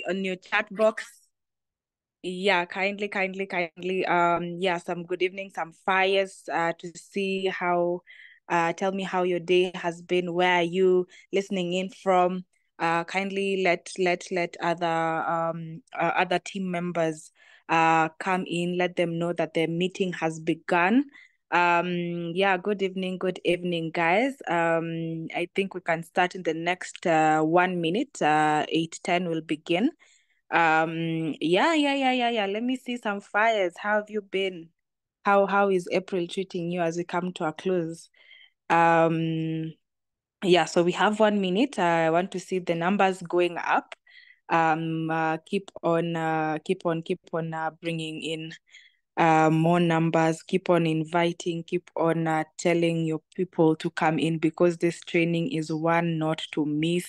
on your chat box. Yeah, kindly. Yeah, some good evening, some fires to see how, tell me how your day has been. Where are you listening in from? Kindly let other team members come in. Let them know that their meeting has begun. Yeah, good evening, guys. I think we can start in the next 1 minute. 8:10 will begin. Yeah. Let me see some fires. How have you been? How is April treating you as we come to a close? Um, yeah, so we have 1 minute. I want to see the numbers going up. Keep on bringing in more numbers. Keep on inviting. Keep on telling your people to come in because this training is one not to miss.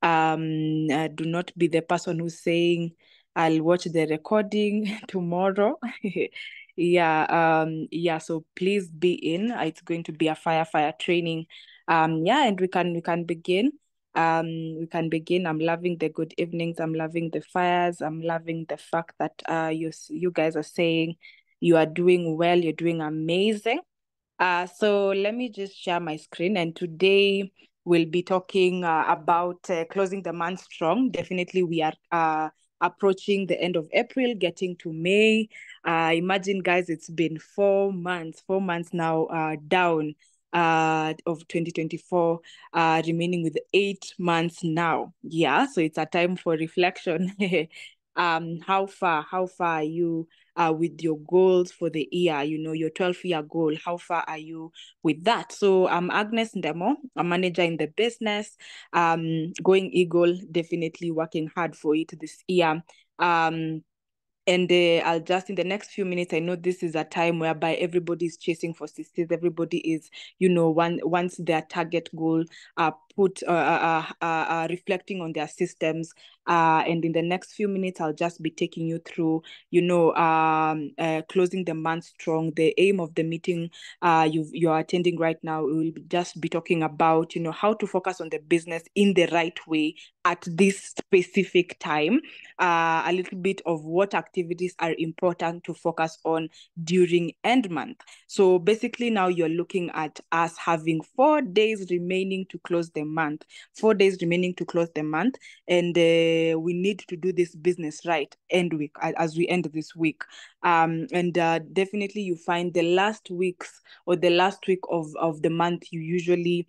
Do not be the person who's saying, I'll watch the recording tomorrow. Yeah, so please be in. It's going to be a fire training. Yeah, and we can begin. We can begin. I'm loving the good evenings. I'm loving the fires. I'm loving the fact that you guys are saying you are doing well, you're doing amazing. So let me just share my screen. And today we'll be talking about closing the month strong. Definitely, we are approaching the end of April, getting to May. Imagine, guys, it's been 4 months now down of 2024, remaining with 8 months now. Yeah, so it's a time for reflection. How far are you with your goals for the year, your 12-year goal? How far are you with that? So I'm Agnes Ndemo, a manager in the business, going Eagle, definitely working hard for it this year. And I'll just in the next few minutes, I know this is a time whereby everybody is chasing for CCs. Everybody is, once their target goal reflecting on their systems. And in the next few minutes, I'll just be taking you through, closing the month strong. The aim of the meeting you're attending right now, we will just be talking about, how to focus on the business in the right way at this specific time. A little bit of what activities are important to focus on during end month. So basically now you're looking at us having 4 days remaining to close the month. 4 days remaining to close the month. And we need to do this business right end week as we end this week. And definitely you find the last weeks or the last week of the month, you usually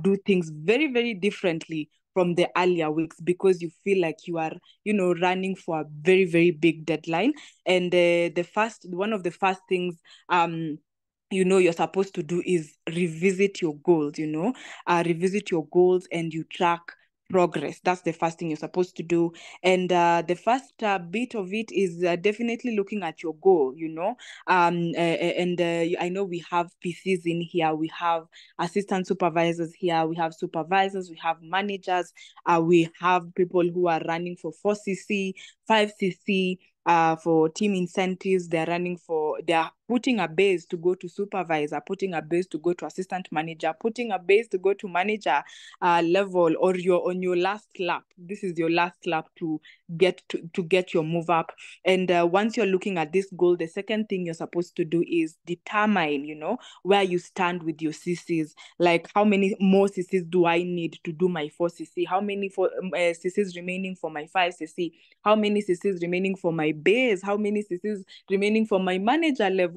do things very, very differently from the earlier weeks because you feel like you are running for a very, very big deadline. And one of the first things you're supposed to do is revisit your goals, revisit your goals and you track progress. That's the first thing you're supposed to do. And the first bit of it is definitely looking at your goal, and I know we have PCs in here, we have assistant supervisors here, we have supervisors, we have managers, we have people who are running for 4cc, 5cc, for team incentives. They're putting a base to go to supervisor, putting a base to go to assistant manager, putting a base to go to manager level, or you're on your last lap. This is your last lap to get your move up. And once you're looking at this goal, the second thing you're supposed to do is determine, where you stand with your CCs. Like, how many more CCs do I need to do my 4cc? How many CCs remaining for my 5cc? How many CCs remaining for my base? How many CCs remaining for my manager level?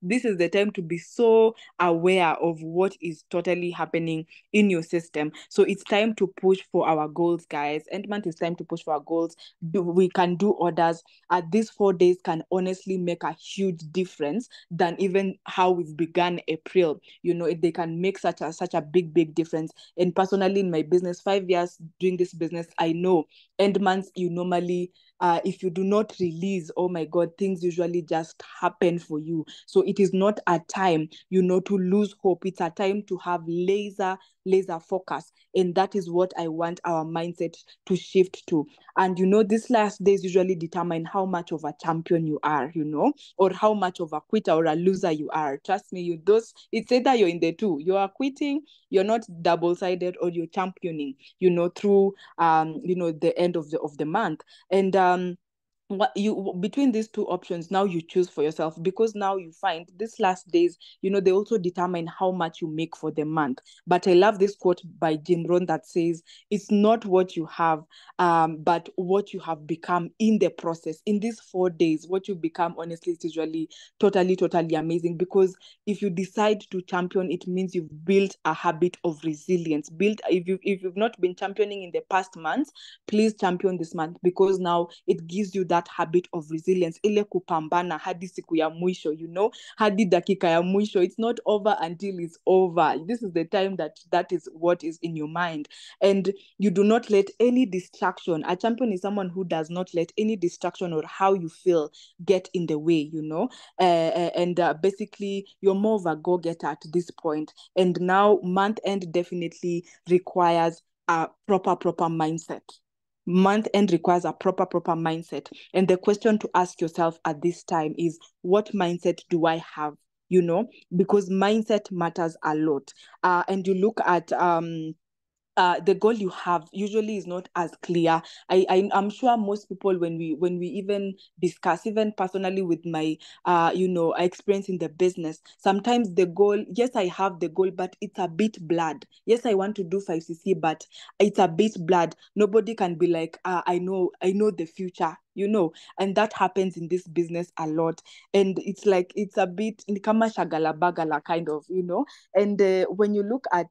This is the time to be so aware of what is totally happening in your system. So it's time to push for our goals, guys. End month is time to push for our goals. We can do orders. These 4 days can honestly make a huge difference than even how we've begun April. They can make such a big difference. And personally, in my business, 5 years doing this business, I know end months, you normally, if you do not release, oh my God, things usually just happen for you. So it is not a time, to lose hope. It's a time to have laser laser focus. And that is what I want our mindset to shift to. And these last days usually determine how much of a champion you are, or how much of a quitter or a loser you are. Trust me, it's either you're in the two. You are quitting, you're not double-sided, or you're championing, through the end of the month. And what you between these two options, now you choose for yourself, because now you find these last days, they also determine how much you make for the month. But I love this quote by Jim Rohn that says, it's not what you have, but what you have become in the process. In these 4 days, what you become, honestly, is usually totally amazing. Because if you decide to champion, it means you've built a habit of resilience. If you've not been championing in the past months, please champion this month, because now it gives you that habit of resilience, ile kupambana hadi siku ya mwisho, hadi dakika ya mwisho. It's not over until it's over. This is the time that is what is in your mind. And you do not let any distraction. A champion is someone who does not let any distraction or how you feel get in the way, and basically you're more of a go-getter at this point. And now month end definitely requires a proper mindset. Month end requires a proper mindset. And the question to ask yourself at this time is, what mindset do I have? Because mindset matters a lot. And you look at the goal you have usually is not as clear. I'm sure most people, when we even discuss, even personally with my experience in the business, sometimes the goal, yes, I have the goal, but it's a bit blurred. Yes, I want to do 5cc, but it's a bit blurred. Nobody can be like, I know the future, and that happens in this business a lot. And it's like, it's a bit ni kama shagala bagala kind of, and when you look at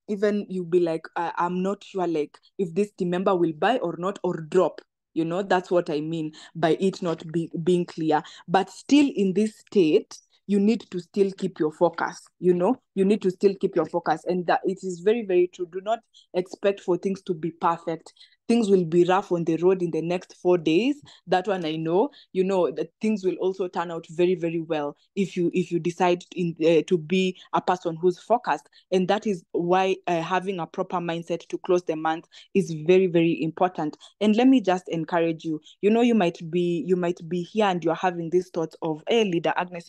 even you'll be like, I'm not sure, like, if this team member will buy or not, or drop. That's what I mean by it not being clear. But still in this state, you need to still keep your focus. You need to still keep your focus. And that it is very, very true. Do not expect for things to be perfect. Things will be rough on the road in the next 4 days. That one I know. That things will also turn out very, very well if you decide to be a person who's focused. And that is why having a proper mindset to close the month is very, very important. And let me just encourage you. You might be here and you're having these thoughts of, hey, Leader Agnes,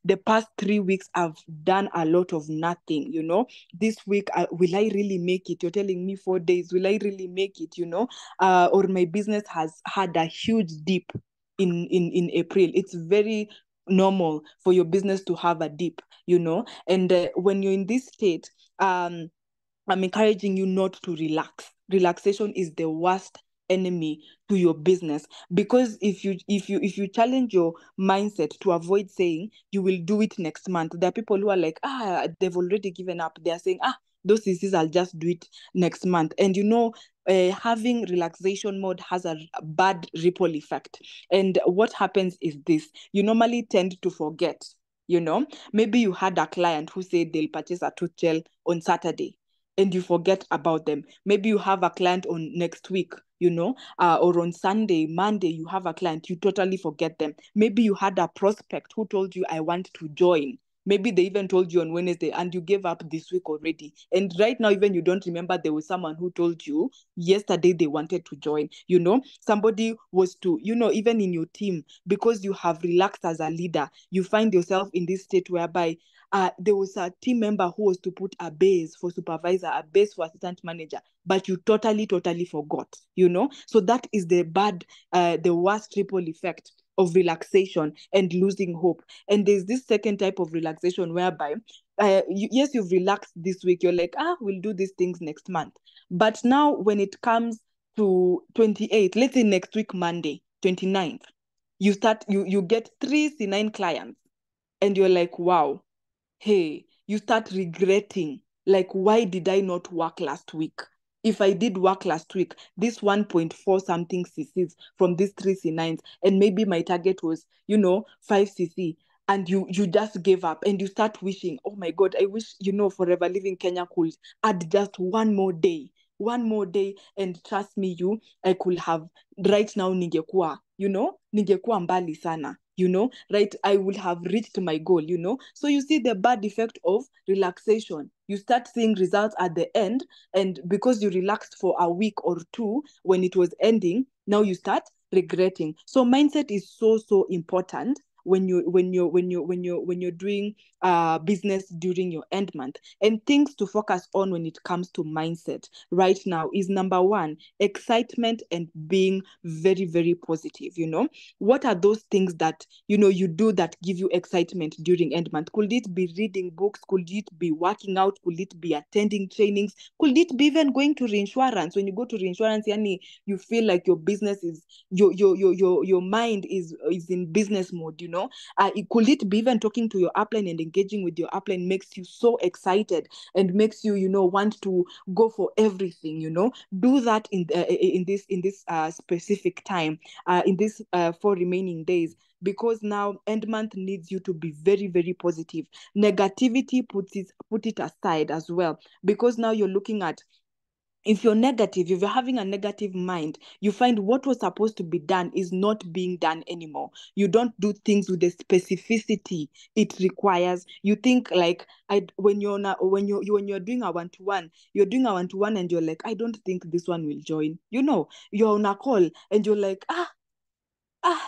the past 3 weeks I've done a lot of nothing. This week, will I really make it? You're telling me 4 days, will I really make it? Or my business has had a huge dip in April. It's very normal for your business to have a dip, and when you're in this state, I'm encouraging you not to relax. Relaxation is the worst enemy to your business, because if you challenge your mindset to avoid saying you will do it next month, there are people who are like, they've already given up. They are saying, those diseases, I'll just do it next month. And having relaxation mode has a bad ripple effect. And what happens is this: you normally tend to forget. Maybe you had a client who said they'll purchase a tooth gel on Saturday, and you forget about them. Maybe you have a client on next week, or on Sunday, Monday, you have a client, you totally forget them. Maybe you had a prospect who told you, I want to join. Maybe they even told you on Wednesday and you gave up this week already. And right now, even you don't remember there was someone who told you yesterday they wanted to join. Somebody was to, even in your team, because you have relaxed as a leader, you find yourself in this state whereby there was a team member who was to put a base for supervisor, a base for assistant manager, but you totally forgot, So that is the worst ripple effect of relaxation and losing hope. And there's this second type of relaxation whereby, yes, you've relaxed this week. You're like, we'll do these things next month. But now when it comes to 28th, let's say next week, Monday, 29th, you get 3 C9 clients, and you're like, wow. Hey, you start regretting, like, why did I not work last week? If I did work last week, this 1.4 something cc's from these 3 C9s, and maybe my target was, 5cc, and you just gave up, and you start wishing, oh my God, I wish, Forever Living Kenya could add just one more day, and trust me, I could have, right now, ningekuwa mbali sana. right? I will have reached my goal. So you see the bad effect of relaxation. You start seeing results at the end, and because you relaxed for a week or two when it was ending, now you start regretting. So mindset is so, so important when you're doing business during your end month. And things to focus on when it comes to mindset right now is, number one, excitement and being very, very positive. What are those things that you do that give you excitement during end month? Could it be reading books? Could it be working out? Could it be attending trainings? Could it be even going to reinsurance? When you go to reinsurance, yani, you feel like your business is your mind is in business mode. Could it be even talking to your upline and engaging with your upline makes you so excited and makes you want to go for everything. Do that in this specific time, in this 4 remaining days, because now end month needs you to be very, very positive. Negativity, put it aside as well, because now you're looking at, if you're negative, if you're having a negative mind, you find what was supposed to be done is not being done anymore. You don't do things with the specificity it requires. You think like, when you're not, when you're doing a one-to-one, and you're like, I don't think this one will join. You're on a call and you're like,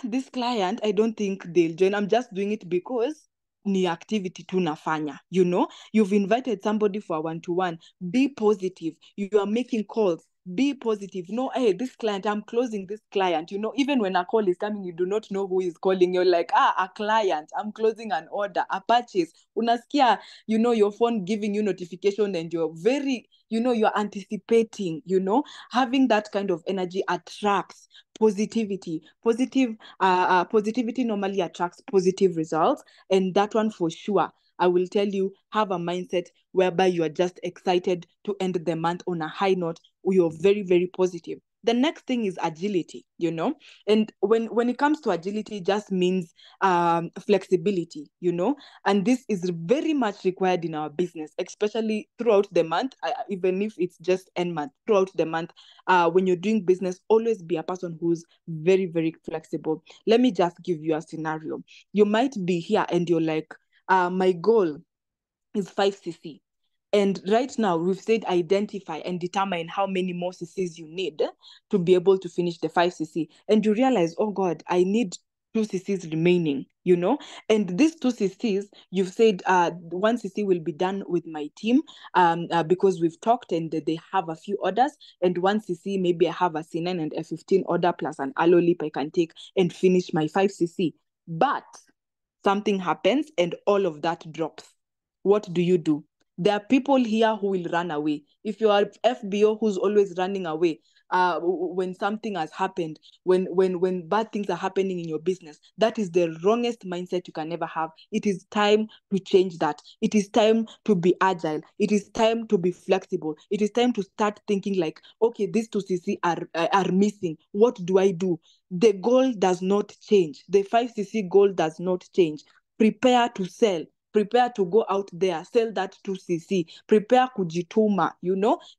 this client, I don't think they'll join. I'm just doing it because ni activity tu nafanya. You've invited somebody for a one-to-one. Be positive. You are making calls. Be positive. No, hey, this client, I'm closing this client. Even when a call is coming, you do not know who is calling. You're like, a client, I'm closing an order, a purchase. Unasikia, your phone giving you notification, and you're very, you're anticipating. Having that kind of energy attracts positivity. Positivity normally attracts positive results, and that one for sure, I will tell you, have a mindset whereby you are just excited to end the month on a high note. You're very, very positive. The next thing is agility. And when it comes to agility, it just means flexibility. And this is very much required in our business, especially throughout the month, even if it's just end month. Throughout the month, when you're doing business, always be a person who's very, very flexible. Let me just give you a scenario. You might be here and you're like, my goal is 5cc. And right now, we've said identify and determine how many more cc's you need to be able to finish the 5cc. And you realize, oh God, I need 2cc's remaining, And these 2cc's, you've said 1cc will be done with my team, because we've talked and they have a few orders. And 1cc, maybe I have a C9 and a 15 order plus an aloe lip I can take and finish my 5cc. But something happens and all of that drops. What do? There are people here who will run away. If you are FBO who's always running away, when something has happened, when bad things are happening in your business, that is the wrongest mindset you can ever have. It is time to change that. It is time to be agile. It is time to be flexible. It is time to start thinking like, okay, these 2cc are missing. What do I do? The goal does not change. The 5cc goal does not change. Prepare to sell. Prepare to go out there, sell that 2cc. Prepare kujituma.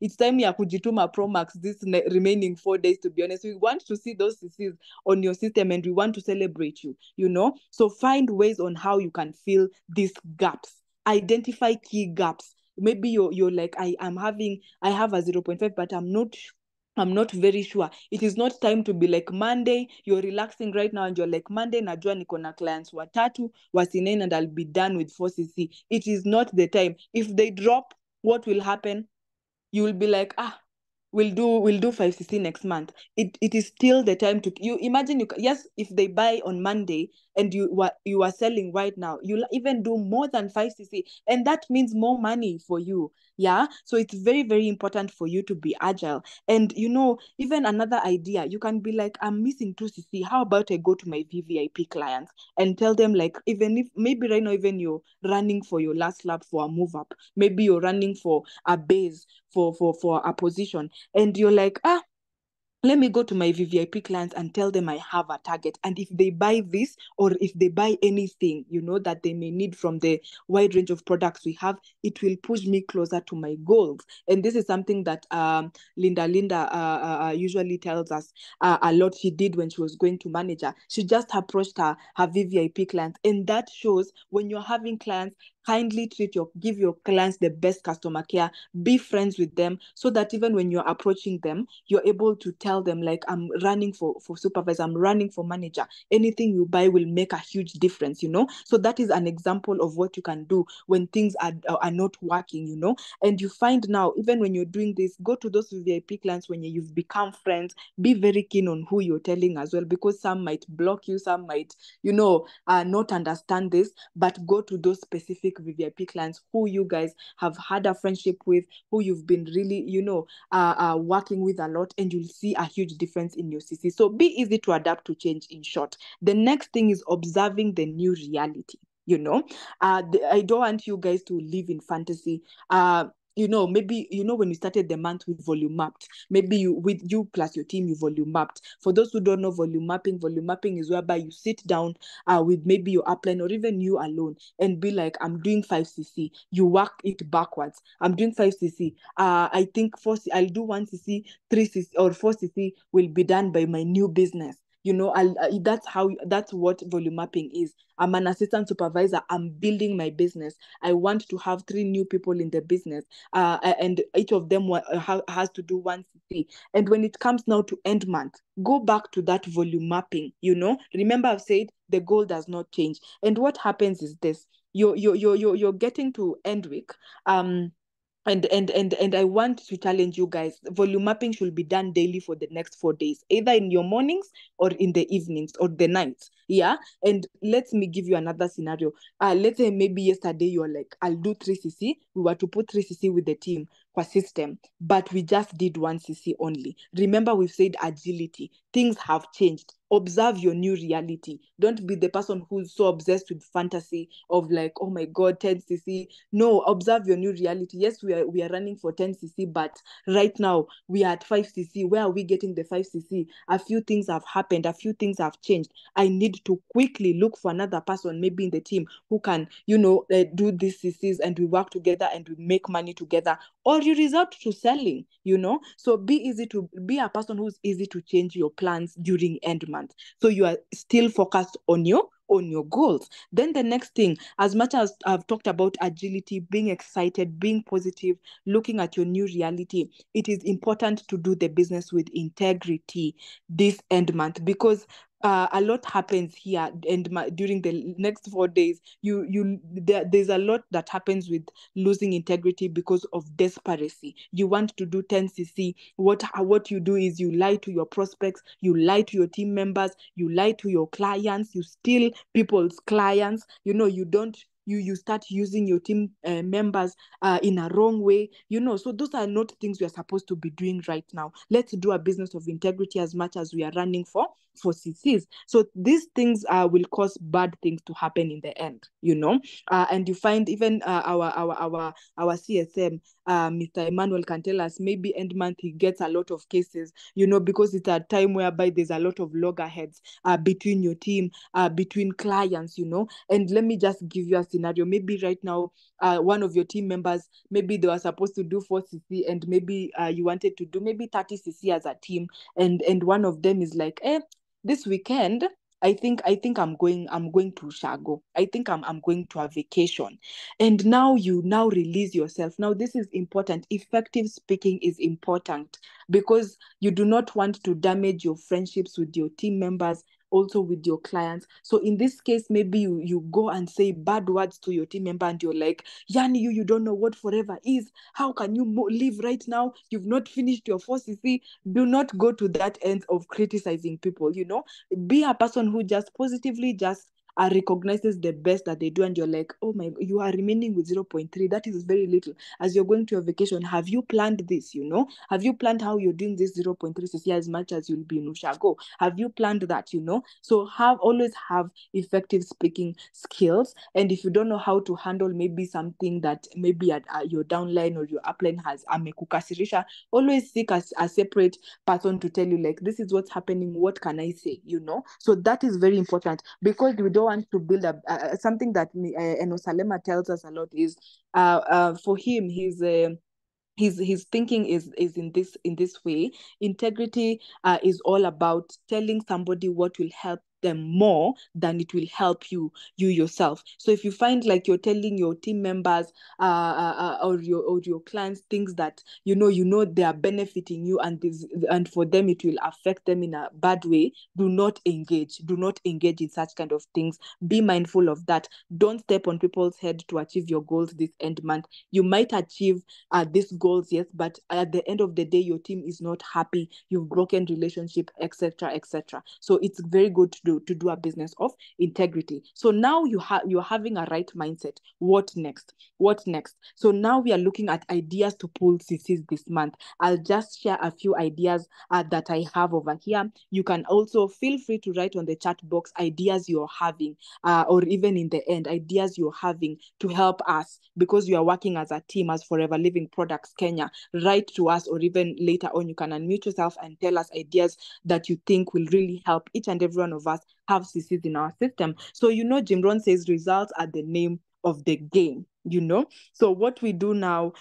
It's time ya kujituma Pro Max this remaining 4 days, to be honest. We want to see those cc's on your system and we want to celebrate you, So find ways on how you can fill these gaps. Identify key gaps. Maybe you're like, I have a 0.5, but I'm not very sure. It is not time to be like Monday, you're relaxing right now and you're like, Monday, najua niko na clients watatu, wasinene, and I'll be done with 4cc. It is not the time. If they drop, what will happen? You will be like, we'll do 5cc next month. It is still the time to, you imagine, yes, if they buy on Monday and you are selling right now, you'll even do more than 5cc, and that means more money for you. Yeah, so it's very, very important for you to be agile. And even another idea, you can be like, I'm missing 2cc. How about I go to my VVIP clients and tell them, like, even if maybe right now, even you're running for your last lap for a move up, maybe you're running for a base for a position, and you're like, let me go to my VVIP clients and tell them I have a target. And if they buy this, or if they buy anything, that they may need from the wide range of products we have, it will push me closer to my goals. And this is something that Linda usually tells us a lot. She did when she was going to manager. She just approached her VVIP clients. And that shows when you're having clients, kindly give your clients the best customer care, be friends with them, so that even when you're approaching them, you're able to tell them, like, I'm running for supervisor, I'm running for manager. Anything you buy will make a huge difference, So that is an example of what you can do when things are not working, And you find now, even when you're doing this, go to those VIP clients when you've become friends, be very keen on who you're telling as well, because some might block you, some might, not understand this, but go to those specific VIP clients who you guys have had a friendship with, who you've been really, working with a lot, and you'll see a huge difference in your CC. So be easy to adapt to change, in short. The next thing is observing the new reality. I don't want you guys to live in fantasy. Maybe, when you started the month with volume mapped, maybe with you plus your team, you volume mapped. For those who don't know volume mapping is whereby you sit down with maybe your upline or even you alone and be like, I'm doing 5cc. You work it backwards. I'm doing 5cc. I think I'll do 1cc, 3cc or 4cc will be done by my new business. That's what volume mapping is. I'm an assistant supervisor. I'm building my business. I want to have 3 new people in the business, and each of them has to do 1cc. And when it comes now to end month, go back to that volume mapping. Remember, I've said the goal does not change. And what happens is this: you're getting to end week. And I want to challenge you guys. Volume mapping should be done daily for the next 4 days, either in your mornings or in the evenings or the nights. Yeah. And let me give you another scenario. Let's say maybe yesterday you're like, I'll do 3cc. We were to put 3cc with the team for system, but we just did 1cc only. Remember, we've said agility. Things have changed. Observe your new reality. Don't be the person who's so obsessed with fantasy of like, oh my God, 10cc. No, observe your new reality. Yes, we are running for 10cc, but right now we are at 5cc. Where are we getting the 5cc? A few things have happened. A few things have changed. I need to quickly look for another person, maybe in the team, who can, do these CCs, and we work together and we make money together, or you resort to selling, So be a person who's easy to change your plans during end month. So you are still focused on your goals. Then the next thing, as much as I've talked about agility, being excited, being positive, looking at your new reality, it is important to do the business with integrity this end month, because a lot happens here, and during the next 4 days, there's a lot that happens with losing integrity because of desperation. You want to do 10cc. What you do is you lie to your prospects, you lie to your team members, you lie to your clients, you steal people's clients. You don't. You start using your team members in a wrong way. So those are not things we are supposed to be doing right now. Let's do a business of integrity as much as we are running for CCs. So these things will cause bad things to happen in the end, and you find even our CSM, Mr. Emmanuel, can tell us maybe end month he gets a lot of cases, because it's a time whereby there's a lot of loggerheads between your team, between clients, And let me just give you a scenario. Maybe right now, one of your team members, maybe they were supposed to do 4cc, and maybe you wanted to do maybe 30cc as a team, and one of them is like, this weekend, I think I'm going to Shago. I think I'm going to a vacation. And now you release yourself. Now this is important. Effective speaking is important, because you do not want to damage your friendships with your team members, also with your clients. So in this case, maybe you go and say bad words to your team member, and you're like, Yani, you don't know what forever is. How can you live right now? You've not finished your 4cc. Do not go to that end of criticizing people. Be a person who just positively just recognizes the best that they do, and you're like, oh my, you are remaining with 0.3. That is very little. As you're going to your vacation, have you planned this? Have you planned how you're doing this 0.3 cc as much as you'll be in Ushago? Have you planned that? So always have effective speaking skills. And if you don't know how to handle maybe something that maybe at your downline or your upline has amekukasirisha, always seek a separate person to tell you, like, this is what's happening, what can I say? So that is very important, because we don't want to build up something that Enosalema tells us a lot is for him, his thinking is in this way. Integrity is all about telling somebody what will help them more than it will help you yourself. So if you find like you're telling your team members or your clients things that they are benefiting you, and for them it will affect them in a bad way, do not engage in such kind of things. Be mindful of that. Don't step on people's head to achieve your goals this end month. You might achieve these goals, yes, but at the end of the day, your team is not happy, you've broken relationship, etc. So it's very good to do a business of integrity. So now you're having a right mindset. What next? So now we are looking at ideas to pull CCs this month. I'll just share a few ideas that I have over here. You can also feel free to write on the chat box ideas you're having, or even in the end, ideas you're having to help us, because you are working as a team as Forever Living Products Kenya. Write to us, or even later on, you can unmute yourself and tell us ideas that you think will really help each and every one of us have CCs in our system. So, Jim Rohn says results are the name of the game. So what we do now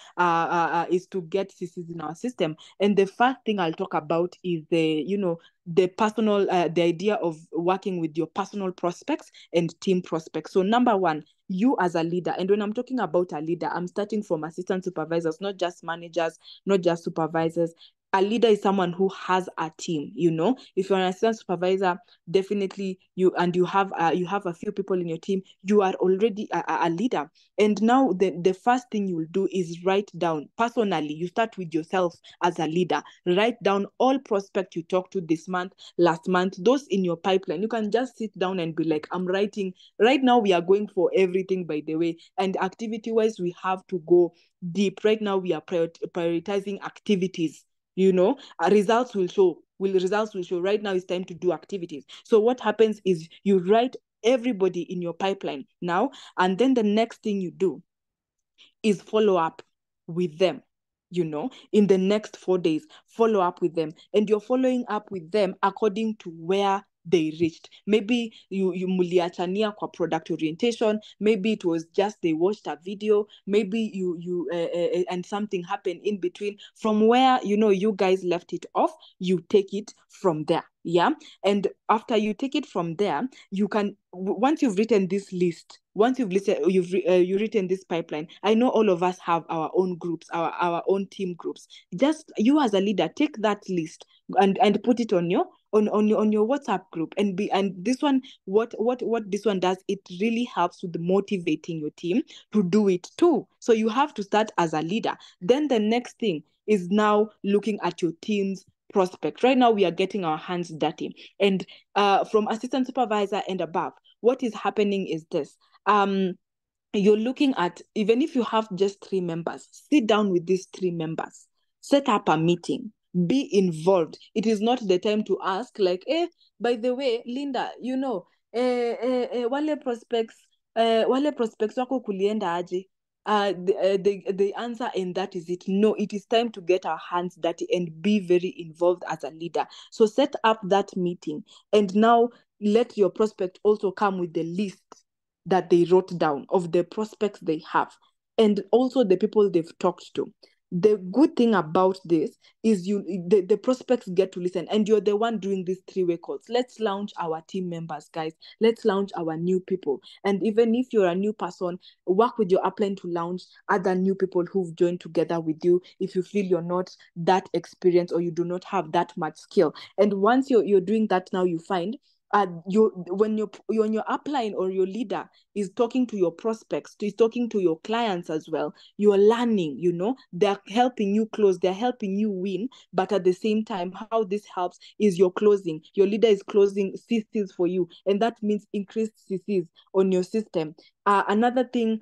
is to get CCs in our system. And the first thing I'll talk about is the personal, the idea of working with your personal prospects and team prospects. So number one, you as a leader, and when I'm talking about a leader, I'm starting from assistant supervisors, not just managers, not just supervisors. A leader is someone who has a team. If you're an assistant supervisor, definitely you have a few people in your team, you are already a leader. And now the first thing you'll do is write down personally. You start with yourself as a leader. Write down all prospects you talked to this month, last month, those in your pipeline. You can just sit down and be like, I'm writing. Right now we are going for everything, by the way, and activity wise we have to go deep. Right now we are prioritizing activities. Results will show. Right now it's time to do activities. So what happens is you write everybody in your pipeline now, and then the next thing you do is follow up with them. In the next 4 days, follow up with them, and you're following up with them according to where they reached. Maybe you muliachania kwa product orientation, maybe it was just they watched a video, maybe you and something happened in between. From where you guys left it off, you take it from there. Yeah. And after you take it from there, you can, once you've written this list, once you've written this pipeline, I know all of us have our own groups, our own team groups. Just you as a leader, take that list and put it on your WhatsApp group, and this one, what this one does, it really helps with motivating your team to do it too. So you have to start as a leader. Then the next thing is now looking at your team's prospect. Right now we are getting our hands dirty, and from assistant supervisor and above, what is happening is this. You're looking at, even if you have just 3 members, sit down with these 3 members, set up a meeting, be involved. It is not the time to ask like, by the way, Linda, wale prospects wako kulienda aje? The answer, and that is it. No, it is time to get our hands dirty and be very involved as a leader. So set up that meeting, and now let your prospect also come with the list that they wrote down of the prospects they have, and also the people they've talked to. The good thing about this is the prospects get to listen, and you're the one doing these 3-way calls. Let's launch our team members, guys. Let's launch our new people. And even if you're a new person, work with your upline to launch other new people who've joined together with you if you feel you're not that experienced or you do not have that much skill. And once you're doing that, now you find when your upline or your leader is talking to your prospects, is talking to your clients as well, you're learning, they're helping you close, they're helping you win. But at the same time, how this helps is you're closing, your leader is closing CCs for you, and that means increased CCs on your system. Another thing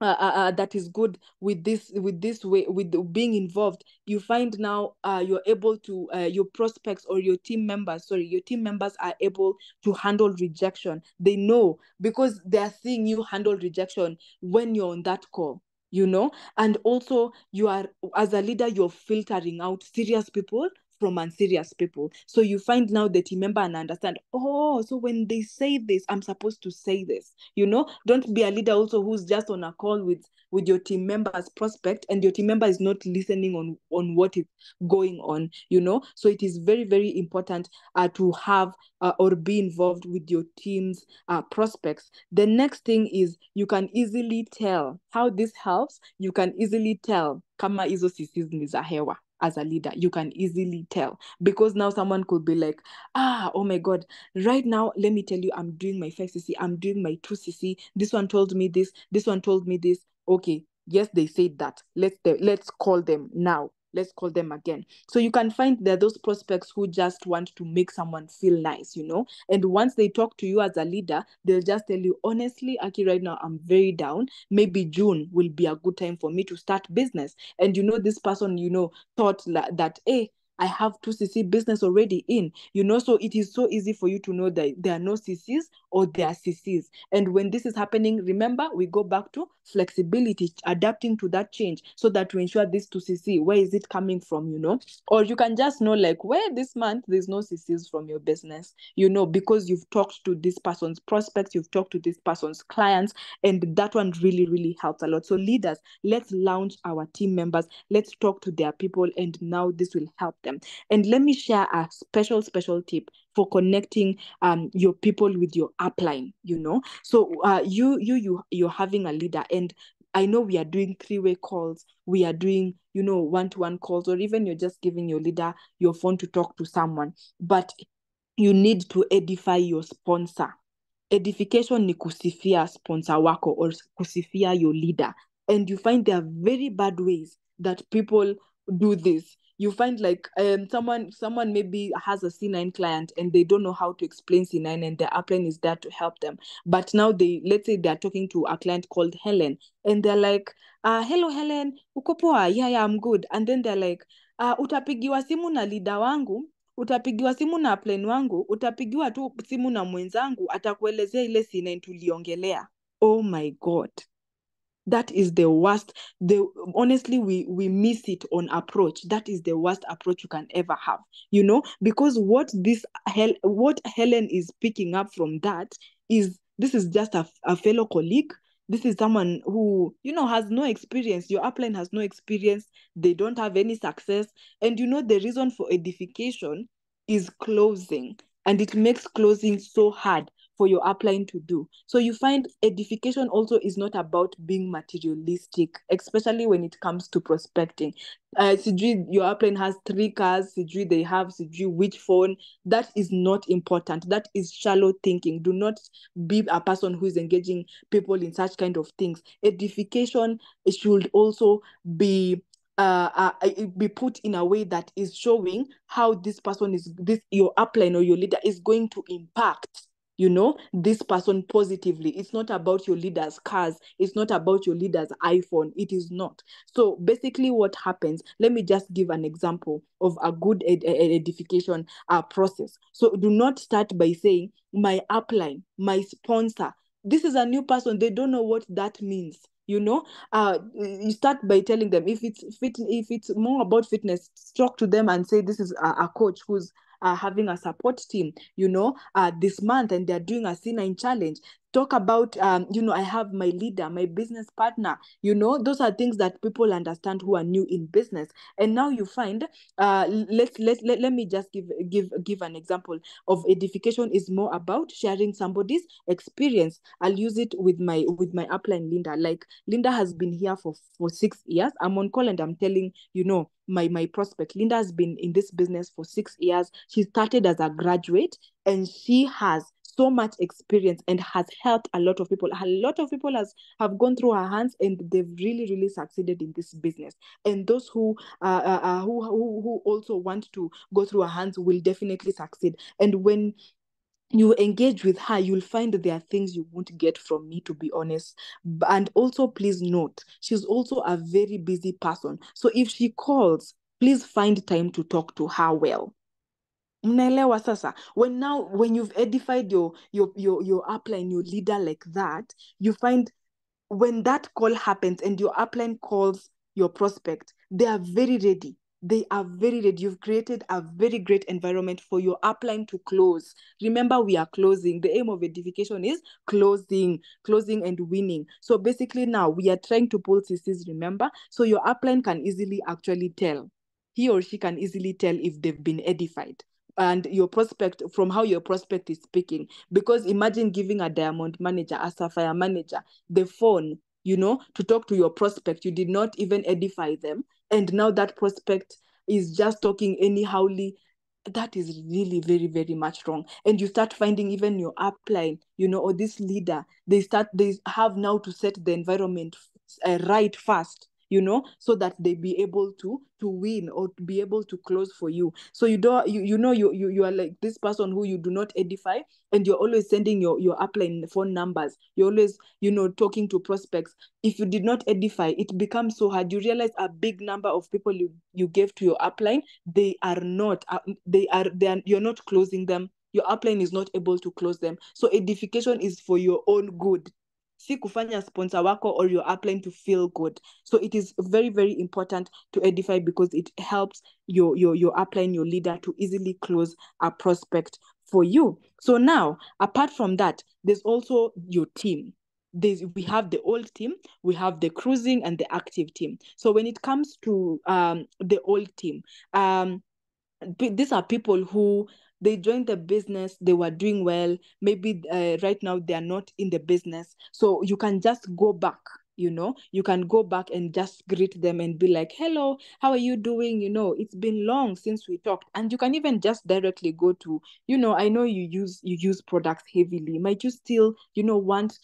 that is good with this way, with being involved, you find now you're able to your prospects or your team members, are able to handle rejection. They know, because they're seeing you handle rejection when you're on that call, and also you are, as a leader, you're filtering out serious people from unserious people. So you find now the team member and understand, oh, so when they say this, I'm supposed to say this. Don't be a leader also who's just on a call with your team member's prospect, and your team member is not listening on what is going on. So it is very, very important to have or be involved with your team's prospects. The next thing is, you can easily tell how this helps. You can easily tell kama hizo CCs ni za hewa. As a leader, you can easily tell, because now someone could be like, oh my God, right now, let me tell you, I'm doing my 5cc, I'm doing my 2cc. This one told me this one told me this. Okay, yes, they said that. Let's call them now. Let's call them again. So you can find there are those prospects who just want to make someone feel nice, and once they talk to you as a leader, they'll just tell you, honestly, Aki, right now I'm very down. Maybe June will be a good time for me to start business. And this person, thought that, hey, I have 2cc business already in, so it is so easy for you to know that there are no CCs or there are CCs. And when this is happening, remember, we go back to flexibility, adapting to that change, so that to ensure this 2cc, where is it coming from, or you can just know, like, where this month there's no CCs from your business, because you've talked to this person's prospects, you've talked to this person's clients, and that one really, really helps a lot. So leaders, let's launch our team members, let's talk to their people, and now this will help them. And let me share a special tip for connecting your people with your upline. So you're having a leader, and I know we are doing 3-way calls, we are doing one-to-one calls, or even you're just giving your leader your phone to talk to someone, but you need to edify your sponsor. Edification ni kusifia sponsor wako or kusifia your leader. And you find there are very bad ways that people do this. You find like someone maybe has a C9 client and they don't know how to explain C9, and their upline is there to help them. But now let's say they're talking to a client called Helen, and they're like, hello Helen, uko poa? Yeah, I'm good. And then they're like, utapigiwa simu na leader wangu, utapigiwa simu na upline wangu, utapigiwa tu simu na mwenzangu, atakuelezea ile C9 tuliongelea. Oh my God. That is the worst. Honestly, we miss it on approach. That is the worst approach you can ever have, because what Helen is picking up from that is, this is just a fellow colleague. This is someone who, has no experience. Your upline has no experience. They don't have any success. And the reason for edification is closing. And it makes closing so hard for your upline to do. So you find edification also is not about being materialistic, especially when it comes to prospecting. Your upline has 3 cars, they have which phone. That is not important. That is shallow thinking. Do not be a person who is engaging people in such kind of things. Edification should also be put in a way that is showing how this your upline or your leader is going to impact this person positively. It's not about your leader's cars. It's not about your leader's iPhone. It is not. So basically what happens, let me just give an example of a good edification process. So do not start by saying, my upline, my sponsor. This is a new person. They don't know what that means. You start by telling them, if it's more about fitness, talk to them and say, this is a coach who's having a support team, this month, and they're doing a C9 challenge. talk about, I have my leader, my business partner. Those are things that people understand who are new in business. And now you find, let me just give an example of edification is more about sharing somebody's experience. I'll use it with my upline Linda. Like, Linda has been here for 6 years. I'm on call and I'm telling, my prospect, Linda has been in this business for 6 years. She started as a graduate, and she has so much experience and has helped a lot of people. A lot of people have gone through her hands, and they've really, really succeeded in this business. And those who also want to go through her hands will definitely succeed. And when you engage with her, you'll find that there are things you won't get from me, to be honest. And also, please note, she's also a very busy person. So if she calls, please find time to talk to her well. Mnaelewa sasa? When you've edified your upline, your leader like that, you find when that call happens and your upline calls your prospect, they are very ready. They are very ready. You've created a very great environment for your upline to close. Remember, we are closing. The aim of edification is closing and winning. So basically now we are trying to pull CCs, remember? So your upline can easily actually tell. He or she can easily tell if they've been edified. And your prospect, from how your prospect is speaking. Because imagine giving a diamond manager, a sapphire manager, the phone, to talk to your prospect. You did not even edify them. And now that prospect is just talking anyhowly. That is really very, very much wrong. And you start finding even your upline, or this leader, they have now to set the environment right fast, so that they be able to win or to be able to close for you. So you are like this person who you do not edify, and you're always sending your upline phone numbers. You're always, talking to prospects. If you did not edify, it becomes so hard. You realize a big number of people you gave to your upline, you're not closing them. Your upline is not able to close them. So edification is for your own good, si kufanya sponsor wako or your upline to feel good. So it is very, very important to edify, because it helps your upline, your leader, to easily close a prospect for you. So now, apart from that, there's also your team. We have the old team, we have the cruising and the active team. So when it comes to the old team, these are people who they joined the business, they were doing well. Maybe right now they are not in the business. So you can just go back, you can go back and just greet them and be like, hello, how are you doing? It's been long since we talked. And you can even just directly go to, I know you use products heavily. Might you still, want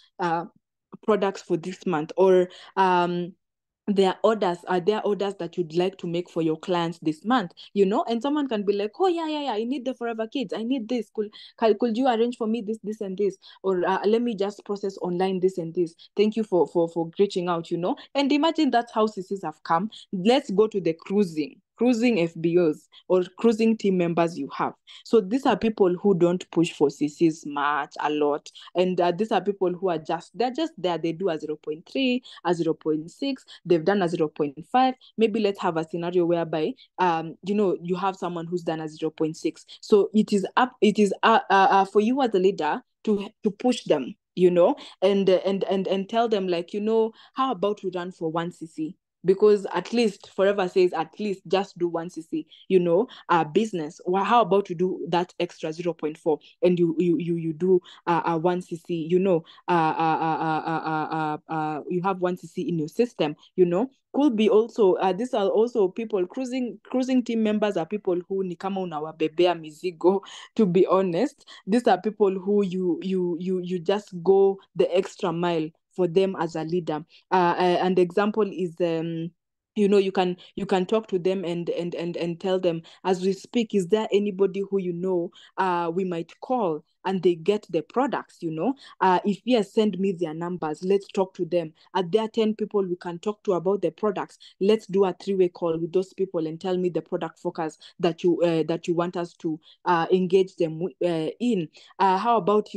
products for this month? Or there are orders that you'd like to make for your clients this month, and someone can be like, oh yeah, I need the Forever Kids, I need this, could you arrange for me this and this? Or let me just process online this and this. Thank you for reaching out. And imagine that's how CCs have come. Let's go to the cruising FBOs or cruising team members you have. So these are people who don't push for CCs much, a lot. And these are people who they're just there. They do a 0.3, a 0.6, they've done a 0.5. Maybe let's have a scenario whereby, you have someone who's done a 0.6. So it is for you as a leader to push them, and tell them, like, how about we run for 1cc? Because at least Forever says, at least just do 1cc, business. Well, how about you do that extra 0.4 and you do 1cc, you have 1cc in your system, could be also, these are also people, cruising team members are people who ni kama unawabebea mizigo, to be honest. These are people who you just go the extra mile for them as a leader. And the example is, you can talk to them and tell them, as we speak, is there anybody who we might call and they get the products? If yes, send me their numbers, let's talk to them. Are there 10 people we can talk to about the products? Let's do a 3-way call with those people and tell me the product focus that you want us to engage them in. How about,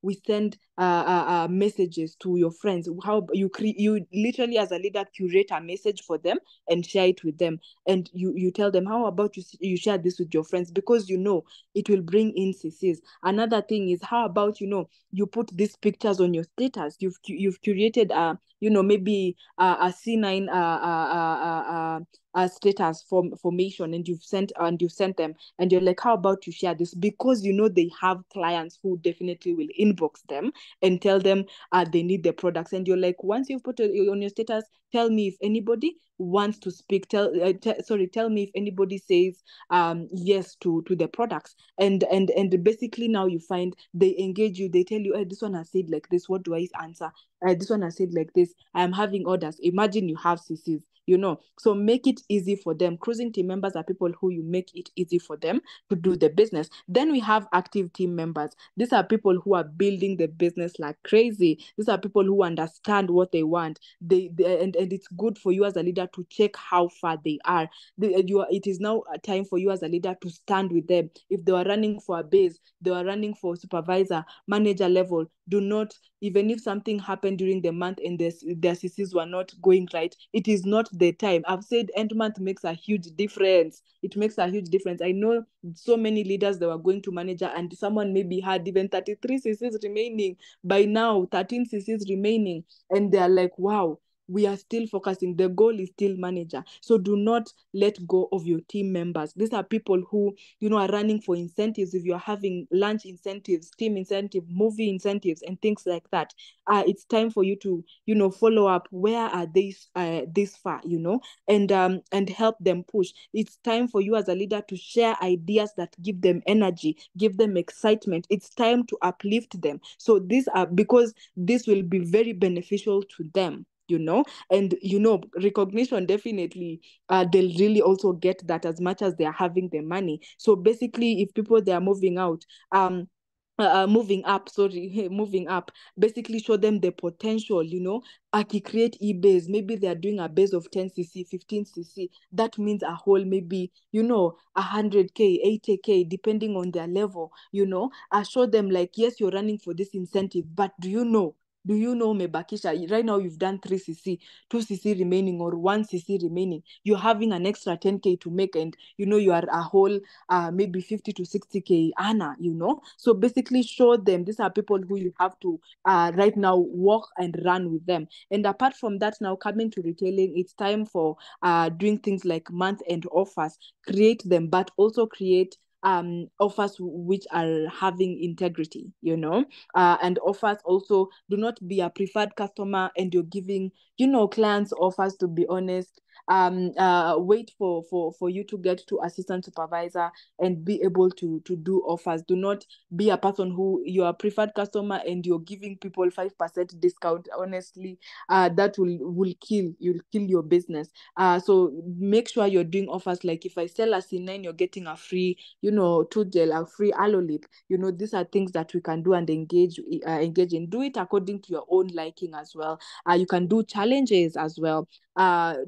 we send messages to your friends? How you literally, as a leader, curate a message for them and share it with them, and you tell them, how about you share this with your friends, because it will bring in CCs. Another thing is, how about, you put these pictures on your status. You've curated maybe a C9 status formation, and you've sent them, and you're like, how about you share this, because they have clients who definitely will inbox them and tell them they need the products. And you're like, once you've put it on your status, tell me if anybody wants to speak. Tell me if anybody says yes to the products. And basically now you find they engage you. They tell you, hey, this one has said like this, what do I answer? This one has said like this, I'm having orders. Imagine you have CCs, so make it easy for them. Cruising team members are people who you make it easy for them to do the business. Then we have active team members. These are people who are building the business like crazy. These are people who understand what they want. And it's good for you as a leader to check how far they are. It is now a time for you as a leader to stand with them. If they are running for a base, they are running for supervisor, manager level, do not, even if something happened during the month and their CCs were not going right, it is not the time. I've said end month makes a huge difference. It makes a huge difference. I know so many leaders that were going to manager, and someone maybe had even 33 CCs remaining. By now, 13 CCs remaining. And they're like, wow, we are still focusing. The goal is still manager. So do not let go of your team members. These are people who, are running for incentives. If you're having lunch incentives, team incentive, movie incentives, and things like that, it's time for you to, follow up. Where are they this far, and help them push. It's time for you as a leader to share ideas that give them energy, give them excitement. It's time to uplift them. So because this will be very beneficial to them. And recognition, definitely they'll really also get that as much as they're having the money. So basically, if people, they are moving out, moving up, moving up, basically show them the potential. Create e-base. Maybe they are doing a base of 10cc, 15cc. That means a whole, maybe 100k, 80k, depending on their level. I show them like, yes, you're running for this incentive, but do you know, Mebakisha, right now you've done 3cc, 2cc remaining, or 1cc remaining. You're having an extra 10k to make, and you are a whole maybe 50 to 60k Anna. So basically show them these are people who you have to right now walk and run with them. And apart from that, now coming to retailing, it's time for doing things like month-end offers. Create them, but also create offers which are having integrity, and offers also, do not be a preferred customer and you're giving, clients offers. To be honest, wait for you to get to assistant supervisor and be able to do offers. Do not be a person who you're a preferred customer and you're giving people 5% discount. Honestly, that will kill your business. So make sure you're doing offers. Like if I sell a C9, you're getting a free tooth gel, a free aloe lip. These are things that we can do and engage in. Do it according to your own liking as well. You can do challenges as well.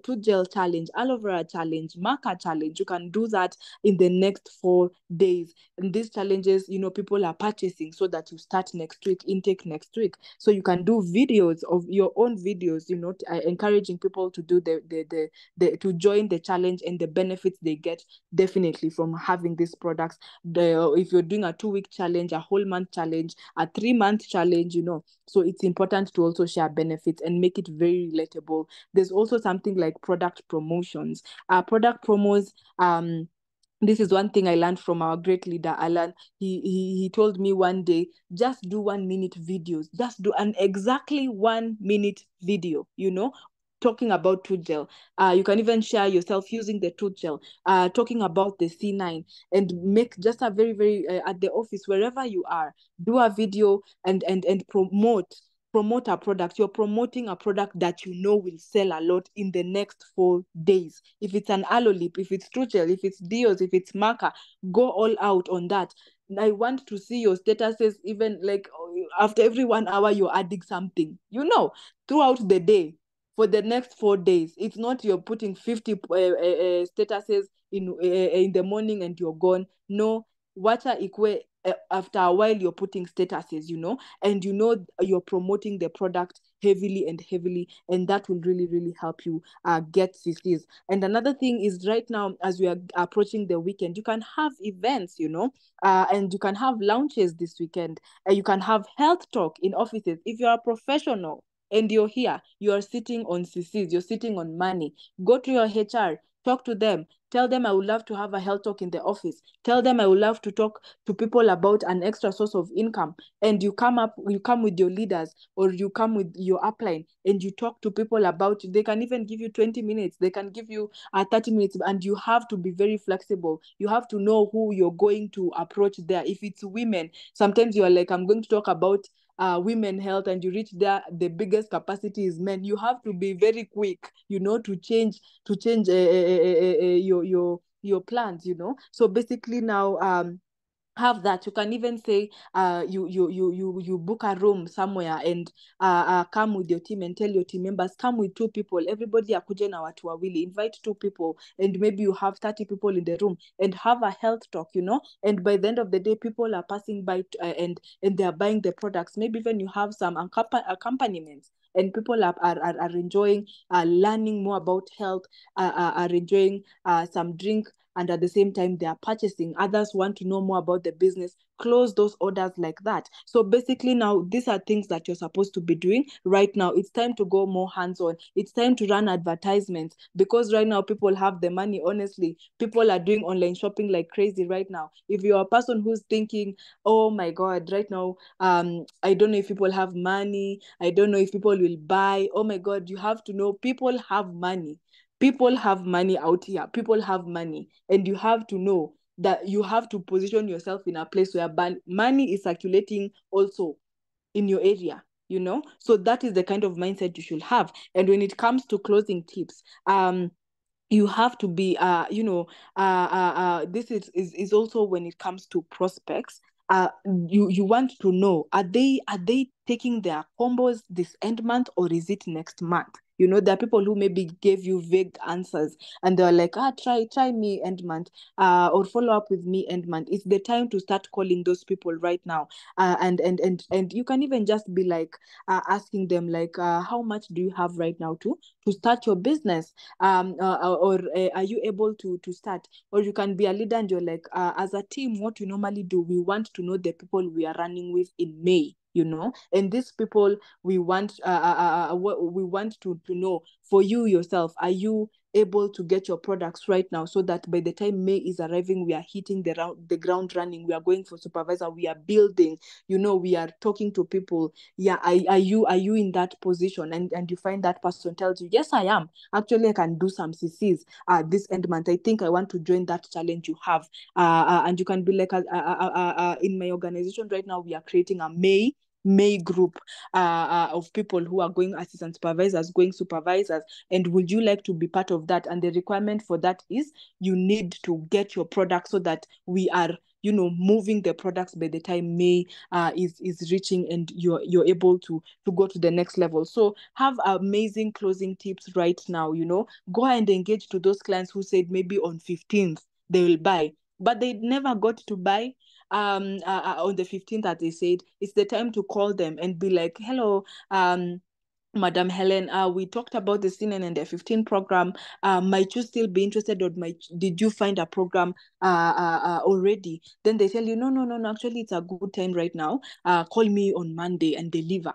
Tooth gel challenge, aloe vera challenge, marker challenge. You can do that in the next 4 days. And these challenges, people are purchasing so that you start next week, intake next week. So you can do videos of your own videos, encouraging people to do to join the challenge, and the benefits they get definitely from having these products. If you're doing a 2-week challenge, a whole month challenge, a 3-month challenge, so it's important to also share benefits and make it very relatable. There's also something like product promotions. Product promos, this is one thing I learned from our great leader, Alan. He told me one day, just do 1-minute videos. Just do an exactly 1-minute video, talking about tooth gel. You can even share yourself using the tooth gel, talking about the C9, and make just a very, very, at the office, wherever you are, do a video and promote a product. You're promoting a product that will sell a lot in the next 4 days. If it's an aloe lip, if it's tooth gel, if it's deos, if it's marker, go all out on that. I want to see your statuses, even like after every 1 hour, you're adding something, throughout the day for the next 4 days. It's not you're putting 50 statuses in the morning and you're gone. No, water equate after a while you're putting statuses, and you're promoting the product heavily and heavily, and that will really, really help you get CCs. And another thing is, right now, as we are approaching the weekend, you can have events, and you can have launches this weekend. You can have health talk in offices. If you're a professional and you're here, you are sitting on CCs, you're sitting on money, go to your HR, talk to them, tell them I would love to have a health talk in the office, tell them I would love to talk to people about an extra source of income. And you come with your leaders, or you come with your upline, and you talk to people about it. They can even give you 20 minutes, they can give you 30 minutes, and you have to be very flexible. You have to know who you're going to approach there. If it's women, sometimes you're like, I'm going to talk about women health, and you reach there, the biggest capacity is men. You have to be very quick, to change your plans. So basically now, have that. You can even say, you book a room somewhere, and come with your team, and tell your team members, come with 2 people, everybody akuje na watu wawili, invite 2 people, and maybe you have 30 people in the room, and have a health talk. And by the end of the day, people are passing by, and they are buying the products. Maybe even you have some accompaniments, and people are enjoying learning more about health, are enjoying some drink, and at the same time they are purchasing. Others want to know more about the business. Close those orders like that. So basically now, these are things that you're supposed to be doing right now. It's time to go more hands-on. It's time to run advertisements, because right now people have the money. Honestly, people are doing online shopping like crazy right now. If you're a person who's thinking, oh my god, right now, I don't know if people have money, I don't know if people will buy, oh my god, you have to know, people have money. People have money out here. People have money. And you have to know that you have to position yourself in a place where money is circulating also in your area. So that is the kind of mindset you should have. And when it comes to closing tips, you have to be this is also when it comes to prospects. You want to know, are they taking their combos this end month, or is it next month? There are people who maybe gave you vague answers, and they're like, try me end month, or follow up with me end month. It's the time to start calling those people right now. And you can even just be like, asking them like, how much do you have right now to start your business? Or are you able to start? Or you can be a leader, and you're like, as a team, what we normally do, we want to know the people we are running with in May, and these people, we want what we want to know for you yourself. Are you able to get your products right now, so that by the time May is arriving, we are hitting the ground running? We are going for supervisor, we are building, we are talking to people. Yeah, are you in that position? And you find that person tells you, yes, I am. Actually, I can do some CCs this end month. I think I want to join that challenge you have. And you can be like, in my organization right now, we are creating a May group of people who are going assistant supervisors, going supervisors, and would you like to be part of that? And the requirement for that is, you need to get your product, so that we are moving the products by the time May is reaching, and you're able to go to the next level. So have amazing closing tips right now. Go and engage to those clients who said maybe on 15th they will buy, but they never got to buy on the 15th, that they said. It's the time to call them and be like, hello, Madam Helen, we talked about the CNN and the 15 program. Might you still be interested, or did you find a program already? Then they tell you, no, no, no, no, actually it's a good time right now. Call me on Monday and deliver.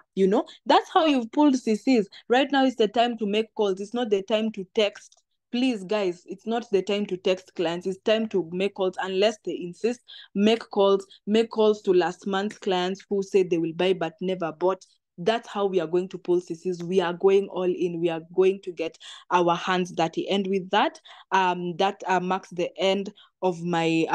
That's how you've pulled CCs. Right now is the time to make calls. It's not the time to text. Please, guys, it's not the time to text clients. It's time to make calls, unless they insist. Make calls to last month's clients who said they will buy but never bought. That's how we are going to pull CCs. We are going all in. We are going to get our hands dirty. And with that, that marks the end of my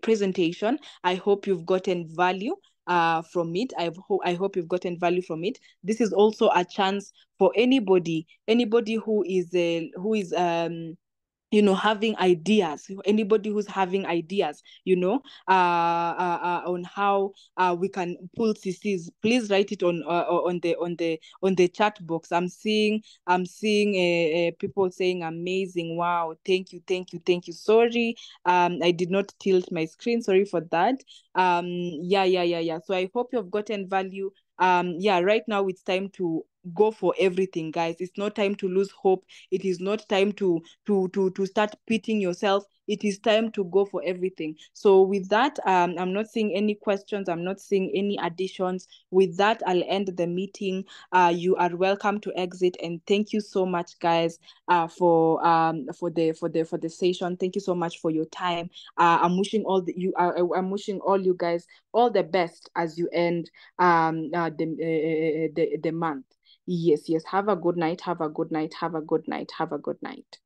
presentation. I hope you've gotten value from it. I hope you've gotten value from it. This is also a chance for anybody who is having ideas, anybody who's having ideas, on how we can pull CCs, please write it on the chat box. I'm seeing people saying amazing, wow, thank you, thank you, thank you. Sorry, I did not tilt my screen, sorry for that. Yeah. So I hope you've gotten value. Yeah, right now it's time to go for everything, guys. It's not time to lose hope. It is not time to start pitying yourself. It is time to go for everything. So with that, I'm not seeing any questions, I'm not seeing any additions. With that, I'll end the meeting. You are welcome to exit, and thank you so much, guys, for the session. Thank you so much for your time. I'm wishing all you guys all the best as you end the month. Yes. Have a good night. Have a good night. Have a good night. Have a good night.